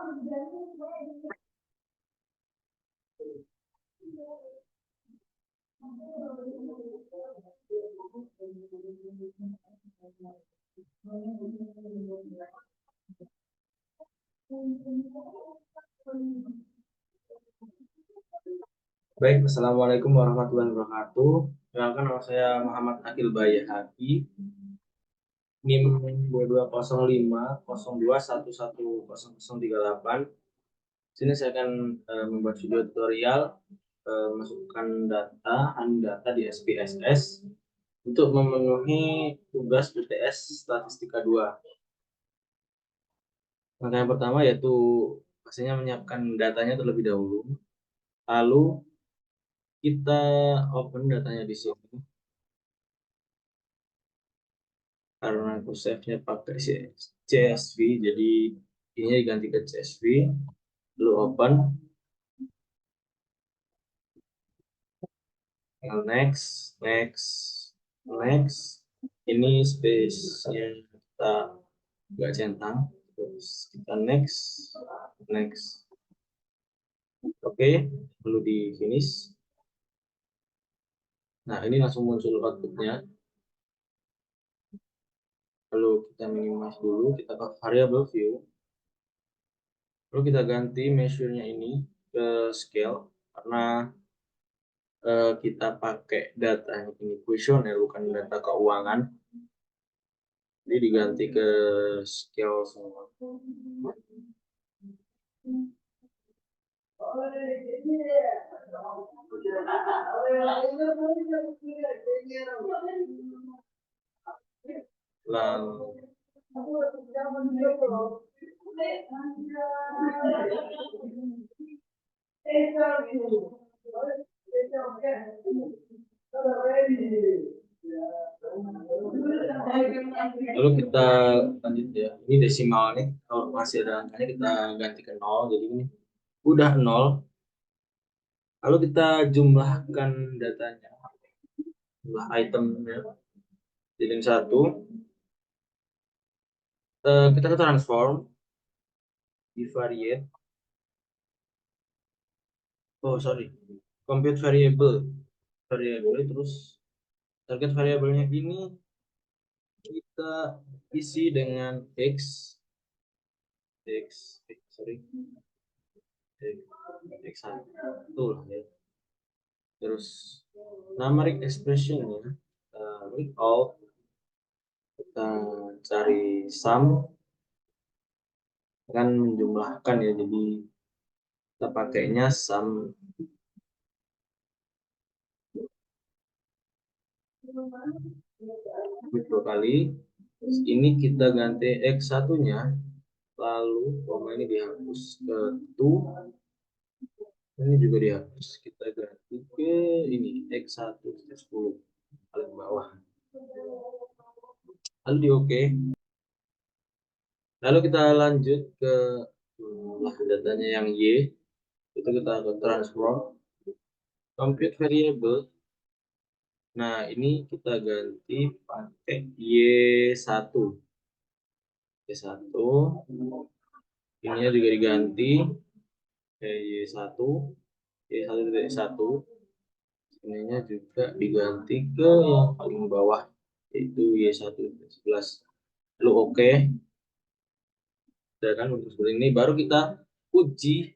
Baik, Assalamualaikum warahmatullahi wabarakatuh. Perkenalkan, nama saya Muhammad Akil Bayahaki, NIM 220502110038. Sini saya akan membuat video tutorial masukkan data di SPSS untuk memenuhi tugas UTS Statistika 2. Langkah yang pertama yaitu pastinya menyiapkan datanya terlebih dahulu. Lalu kita open datanya di sini. Karena aku save-nya pakai CSV, jadi ini diganti ke CSV. Lalu open, next. Ini space-nya kita nggak centang, terus kita next. Oke, lalu di finish. Nah, ini langsung muncul outputnya. Lalu kita minimize dulu, kita ke variable view. Lalu kita ganti measure-nya ini ke scale, karena kita pakai data ini kuesioner bukan data keuangan, jadi diganti ke scale semua. Lalu kita lanjut ya. Ini desimal nih, kalau masih ada angkanya kita ganti ke 0. Jadi ini udah 0. Lalu kita jumlahkan datanya, jumlah itemnya jadi 1. Kita ke transform di variate. Compute variable terus target variabelnya ini kita isi dengan x1 ya. Terus numeric expressionnya recall, kita cari sum, kan menjumlahkan ya, jadi kita pakainya sum dua kali. Terus ini kita ganti x1 nya, lalu koma ini dihapus ke 2, ini juga dihapus, kita ganti ke ini x1 10 paling bawah, lalu di oke. Lalu kita lanjut ke datanya yang y, itu kita ke transform compute variable. Nah, ini kita ganti pakai y1. Ininya juga diganti y1 y1.1. Ininya juga diganti ke yang paling bawah, yaitu y1.11. Lalu oke. Dan untuk seperti ini baru kita uji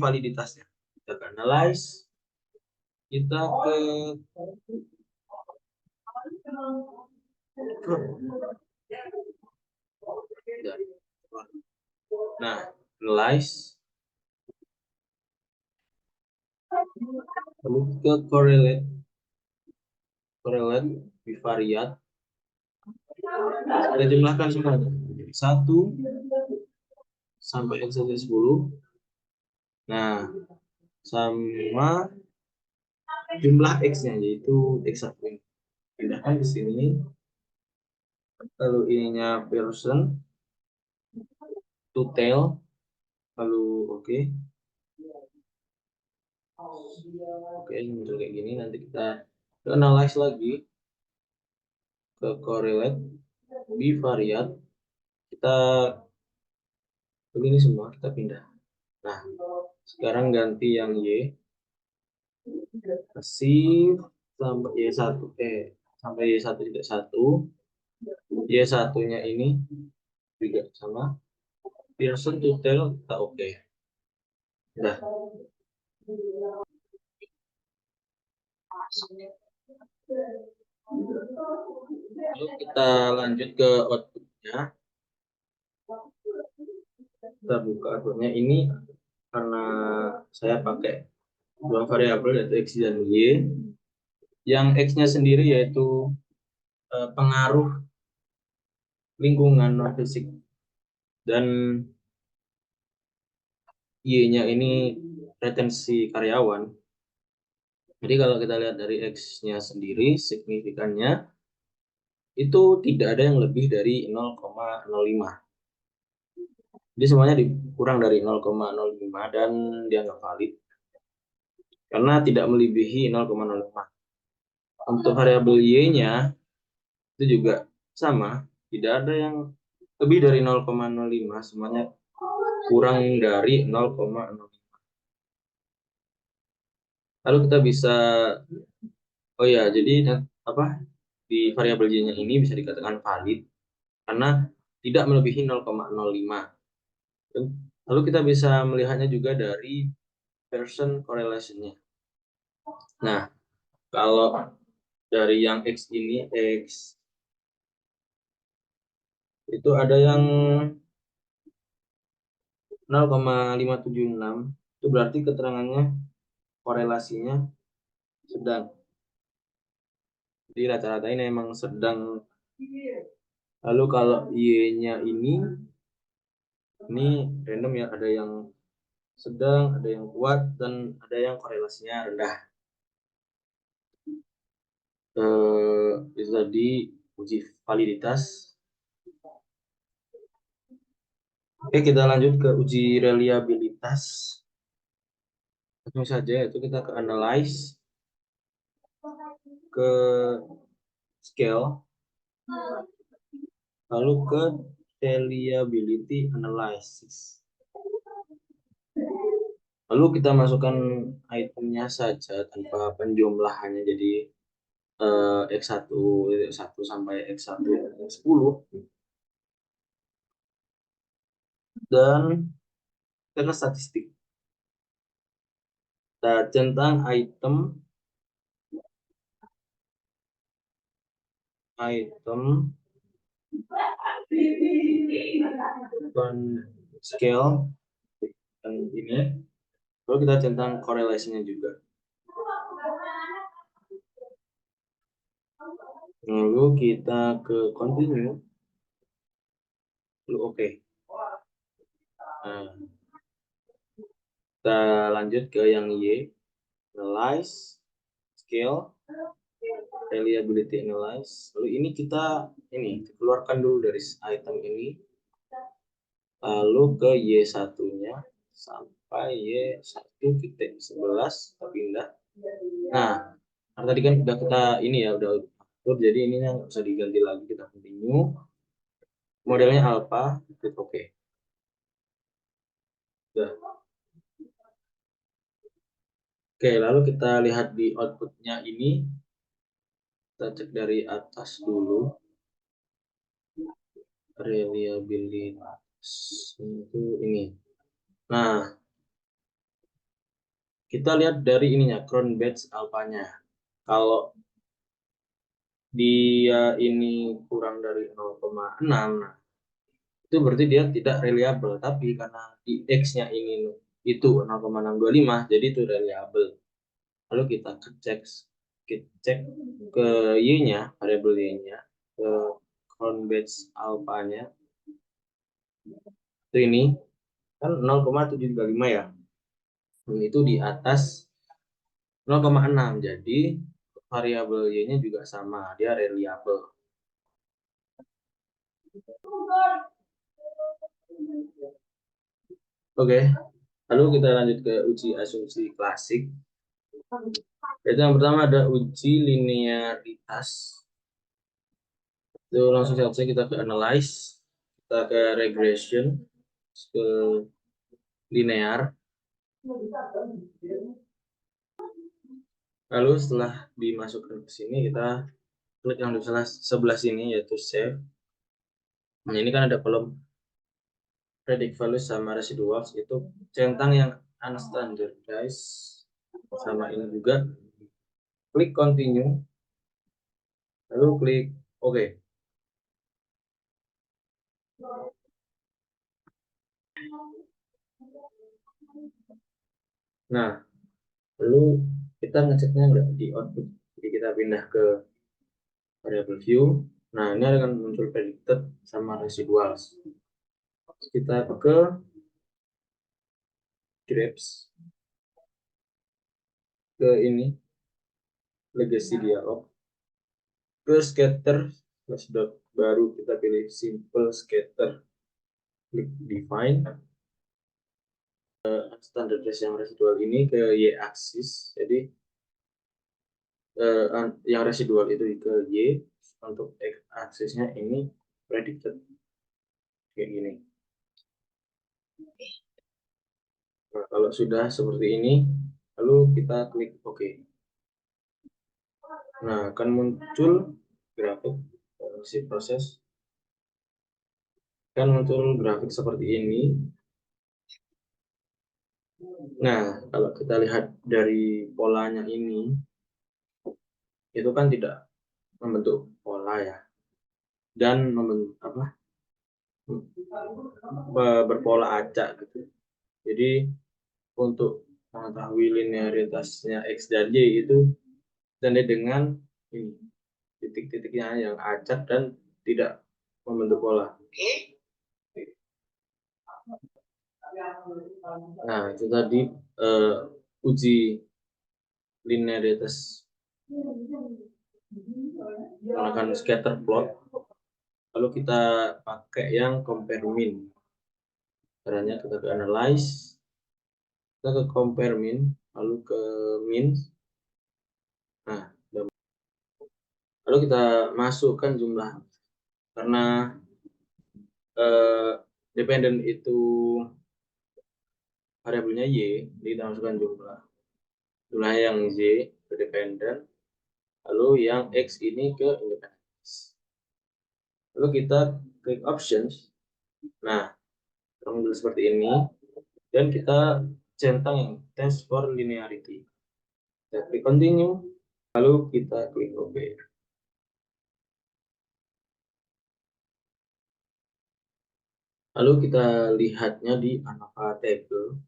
validitasnya. Kita analyze, kita ke analyze, lalu ke correlate bivariate, kita jumlahkan semua 1 sampai x1 10. Nah, sama jumlah x-nya yaitu x1. Pindahkan ke sini. Lalu ininya person to tail, lalu oke. Oke, muncul kayak gini. Nanti kita analyze lagi ke correlate bivariate, kita Ini semua kita pindah. Nah, sekarang ganti yang Y. Kasih sampai Y1 sampai Y1.1. Y1-nya ini juga sama. Pearson to tail kita oke. Nah, lalu kita lanjut ke outputnya. Kita buka outputnya ini karena saya pakai dua variabel yaitu X dan Y. Yang X-nya sendiri yaitu pengaruh lingkungan non fisik dan Y-nya ini retensi karyawan. Jadi kalau kita lihat dari X-nya sendiri, signifikannya itu tidak ada yang lebih dari 0,05. Jadi semuanya dikurang dari 0,05 dan dianggap valid karena tidak melebihi 0,05. Untuk variabel Y-nya itu juga sama, tidak ada yang lebih dari 0,05, semuanya kurang dari 0,05. Lalu kita bisa, oh ya, jadi apa di variabel Y-nya ini bisa dikatakan valid karena tidak melebihi 0,05. Lalu kita bisa melihatnya juga dari Pearson correlation-nya. Nah, kalau dari yang X ini, X itu ada yang 0,576, itu berarti keterangannya korelasinya sedang. Jadi rata-rata ini memang sedang. Lalu kalau Y-nya ini random ya, ada yang sedang, ada yang kuat, dan ada yang korelasinya rendah. Itu tadi uji validitas. Oke, kita lanjut ke uji reliabilitas. Langsung saja, itu kita ke analyze, ke scale, lalu ke reliability analysis. Lalu kita masukkan itemnya saja tanpa penjumlahannya, jadi X1 sampai X10. Dan karena statistik. Kita centang item dan scale dan ini. Lalu kita centang korelasinya juga. Lalu kita ke continue. Lalu oke. Nah, kita lanjut ke yang Y. Analyze, scale, reliability analyze. Lalu ini kita keluarkan dulu dari item ini. Lalu ke Y1-nya sampai Y1.11 kita pindah. Nah, karena tadi kan udah kita udah atur, jadi ini yang bisa diganti lagi, kita continue. Modelnya alpha, klik oke. Oke, lalu kita lihat di outputnya ini. Kita cek dari atas dulu. Reliabilitas itu ini. Nah, kita lihat dari ininya, crown batch alpanya. Kalau dia ini kurang dari 0,6, nah, itu berarti dia tidak reliable. Tapi karena di X-nya ini itu 0,625, jadi itu reliable. Lalu kita cek ke Y-nya, variabel Y-nya, ke crown batch alpanya. Itu ini kan 0,735 ya. Dan itu di atas 0,6. Jadi variabel Y-nya juga sama, dia reliable. Oke, lalu kita lanjut ke uji asumsi klasik. Yaitu yang pertama ada uji linearitas. Itu langsung saja kita ke analyze, kita ke regression. ke linear. Lalu setelah dimasukkan ke sini, kita klik yang di sebelah sini, yaitu save. Nah, ini kan ada kolom predict values sama residuals, itu centang yang unstandardized. Sama ini juga, klik continue, lalu klik OK. Nah, lalu kita ngeceknya nggak di output, jadi kita pindah ke variable view. Nah, ini akan muncul predicted sama residuals. Kita ke grapes, ke ini legacy dialog, ke scatter dot, baru kita pilih simple scatter, klik define. Standardized yang residual ini ke y axis, jadi yang residual itu ke y, untuk x aksisnya ini predicted kayak gini. Nah, kalau sudah seperti ini, lalu kita klik OK. Nah, akan muncul grafik si proses, kan muncul grafik seperti ini. Nah, kalau kita lihat dari polanya ini, itu kan tidak membentuk pola ya, dan berpola acak gitu. Jadi untuk mengetahui linearitasnya x dan y itu tanda dengan ini titik-titiknya yang acak dan tidak membentuk pola. Nah, itu tadi uji linearitas menggunakan scatter plot. Lalu kita pakai yang compare min. Caranya kita ke analyze, kita ke compare min, lalu ke min. Nah, lalu kita masukkan jumlah, karena dependent itu variabelnya y, jadi kita masukkan jumlah yang y ke dependent, lalu yang x ini ke independent. Lalu kita klik options. Nah, muncul seperti ini, dan kita centang yang test for linearity. Kita klik continue, lalu kita klik OK. Lalu kita lihatnya di ANOVA table.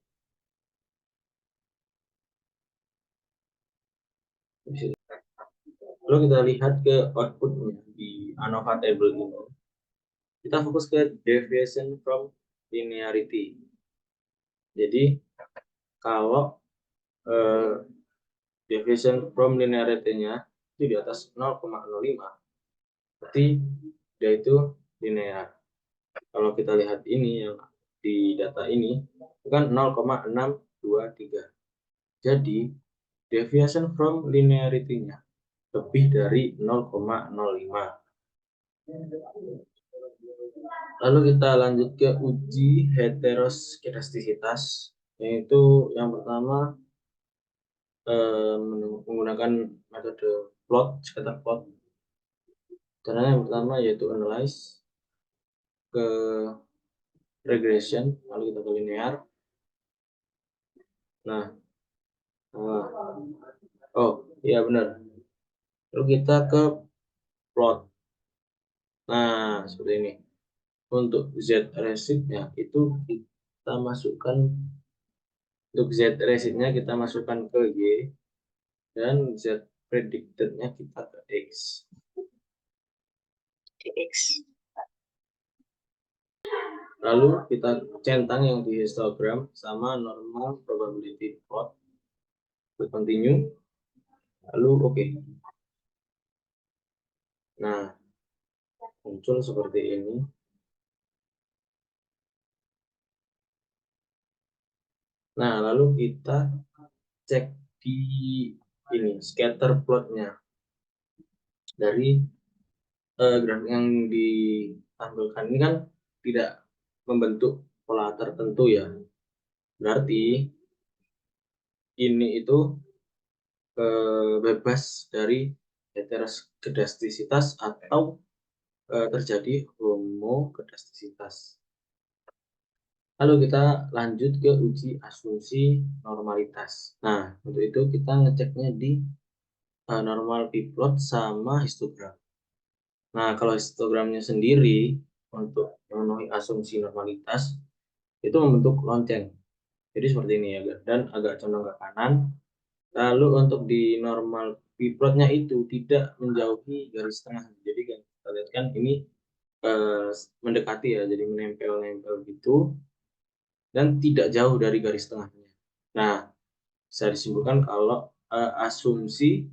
Lalu kita lihat ke outputnya di ANOVA table ini. Kita fokus ke deviation from linearity. Jadi kalau deviation from linearity-nya itu di atas 0,05, berarti dia itu linear. Kalau kita lihat ini yang di data ini bukan 0,623. Jadi deviation from linearity-nya lebih dari 0,05. Lalu kita lanjut ke uji heteroskedastisitas, yaitu yang pertama menggunakan metode plot, scatter plot. Caranya yang pertama yaitu analyze, ke regression, lalu kita ke linear. Nah, oh iya benar. Lalu kita ke plot. Nah, seperti ini. Untuk z resitnya itu kita masukkan, untuk z resitnya kita masukkan ke y, dan z predicted-nya kita ke x. Lalu kita centang yang di histogram sama normal probability plot. Klik continue, lalu OK. Nah, muncul seperti ini. Nah, lalu kita cek di ini scatter plotnya dari grafik yang ditampilkan ini kan tidak membentuk pola tertentu ya. Berarti ini itu bebas dari heterokedastisitas atau terjadi homokedastisitas. Lalu kita lanjut ke uji asumsi normalitas. Nah, untuk itu kita ngeceknya di normal p-plot sama histogram. Nah, kalau histogramnya sendiri untuk memenuhi asumsi normalitas itu membentuk lonceng. Jadi seperti ini ya, dan agak condong ke kanan. Lalu untuk di normal p-plotnya itu tidak menjauhi garis tengah. Jadi kan kita lihat kan ini eh, mendekati ya, jadi menempel-nempel gitu dan tidak jauh dari garis tengahnya. Nah, bisa disimpulkan kalau asumsi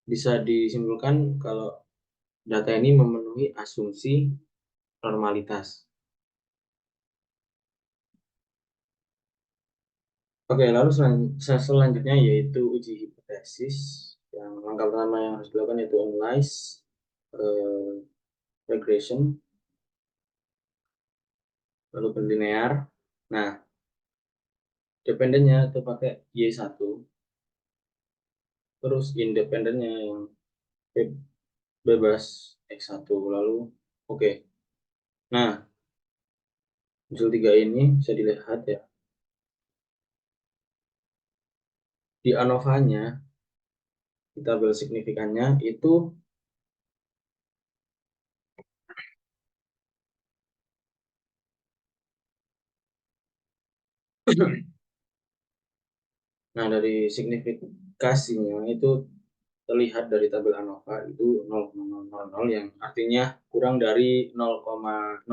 bisa disimpulkan kalau data ini memenuhi asumsi normalitas. Oke, lalu selanjutnya yaitu uji hipotesis. Yang langkah pertama yang harus dilakukan yaitu analyze eh, regression, lalu berlinear. Nah, dependennya itu pakai Y1, terus independennya yang bebas X1, lalu oke. Nah, unsur 3 ini bisa dilihat ya. Di ANOVA-nya, di tabel signifikannya itu, nah dari signifikasinya itu terlihat dari tabel ANOVA itu 0,000 yang artinya kurang dari 0,05.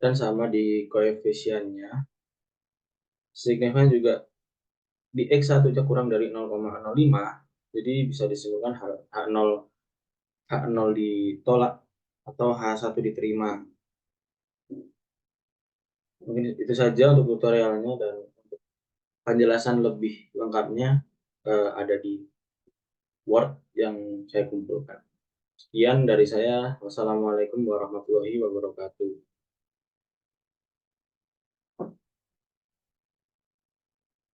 Dan sama di koefisiennya, signifikan juga di X1 kurang dari 0,05, jadi bisa disimpulkan H0 H0 ditolak atau H1 diterima. Mungkin itu saja untuk tutorialnya, dan penjelasan lebih lengkapnya ada di Word yang saya kumpulkan. Sekian dari saya. Wassalamualaikum warahmatullahi wabarakatuh.